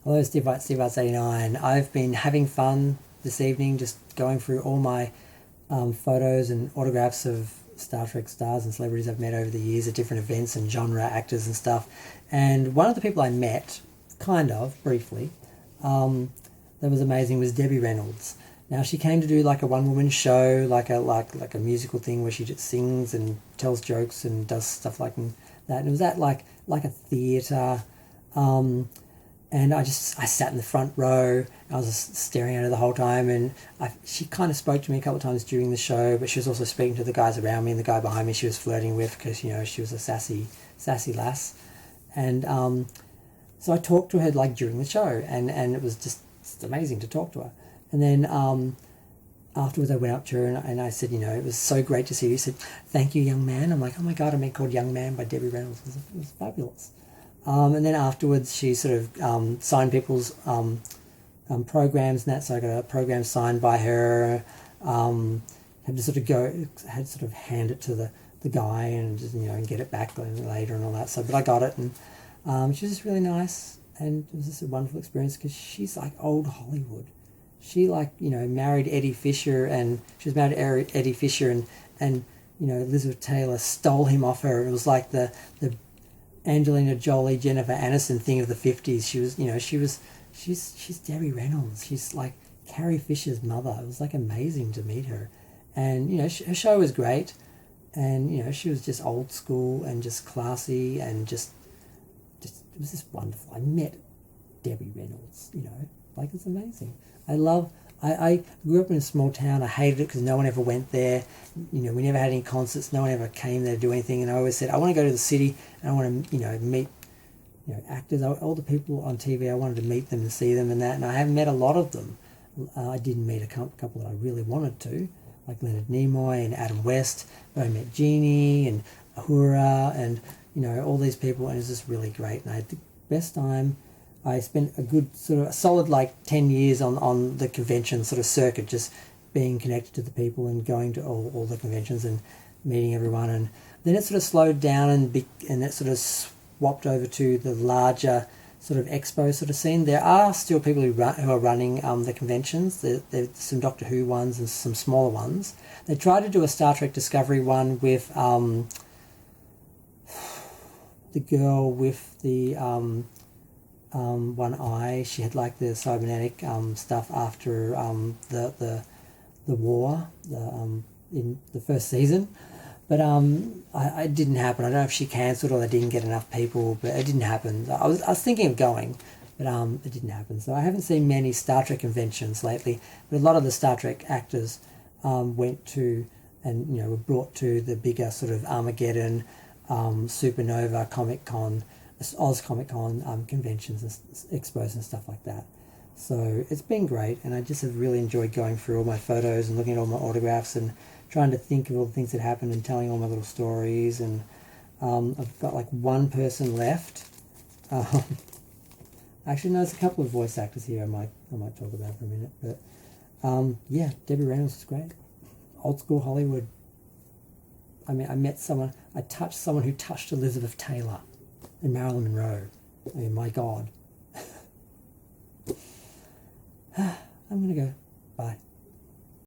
Hello, Steve Arts 89. I've been having fun this evening, just going through all my photos and autographs of Star Trek stars and celebrities I've met over the years at different events and genre actors and stuff. And one of the people I met, kind of briefly, that was amazing was Debbie Reynolds. Now she came to do like a one-woman show, like a musical thing where she just sings and tells jokes and does stuff like that. And it was at like a theatre. And I sat in the front row. I was just staring at her the whole time, and she kind of spoke to me a couple of times during the show, but she was also speaking to the guys around me, and the guy behind me she was flirting with because, she was a sassy lass. And so I talked to her like during the show, and it was just amazing to talk to her. And then afterwards I went up to her and I said, it was so great to see you. He said, "Thank you, young man." I'm like, oh my God, I'm being called young man by Debbie Reynolds. It was fabulous. And then afterwards, she sort of signed people's programs and that. So I got a program signed by her. Had to sort of hand it to the guy and just, and get it back later and all that. So, but I got it, and she was just really nice, and it was just a wonderful experience because she's like old Hollywood. She married Eddie Fisher, and she was married to Eddie Fisher, and Elizabeth Taylor stole him off her. It was like the Angelina Jolie, Jennifer Aniston thing of the 50s. She's Debbie Reynolds. She's like Carrie Fisher's mother. It was like amazing to meet her. And, her show was great. And, she was just old school and just classy and just it was just wonderful. I met Debbie Reynolds, it's amazing. I grew up in a small town. I hated it because no one ever went there. We never had any concerts. No one ever came there to do anything. And I always said, I want to go to the city and I want to, meet, actors, all the people on TV. I wanted to meet them and see them and that. And I haven't met a lot of them. I didn't meet a couple that I really wanted to, like Leonard Nimoy and Adam West. But I met Jeannie and Ahura and, all these people. And it was just really great. And I had the best time. I spent a good sort of solid 10 years on the convention sort of circuit, just being connected to the people and going to all the conventions and meeting everyone. And then it sort of slowed down and it sort of swapped over to the larger sort of expo sort of scene. There are still people who are running the conventions. There's some Doctor Who ones and some smaller ones. They tried to do a Star Trek Discovery one with the girl with the one eye. She had like the cybernetic stuff after the war in the first season, but it didn't happen. I don't know if she cancelled or they didn't get enough people, but it didn't happen. I was thinking of going, but it didn't happen. So I haven't seen many Star Trek conventions lately, but a lot of the Star Trek actors went to and were brought to the bigger sort of Armageddon, Supernova, Comic Con, Oz Comic Con conventions and expos and stuff like that. So it's been great, and I just have really enjoyed going through all my photos and looking at all my autographs and trying to think of all the things that happened and telling all my little stories. And I've got like one person left. Actually, no, there's a couple of voice actors here I might talk about for a minute. But yeah, Debbie Reynolds is great. Old school Hollywood. I mean, I touched someone who touched Elizabeth Taylor and Marilyn Monroe. I mean, my God. I'm going to go. Bye.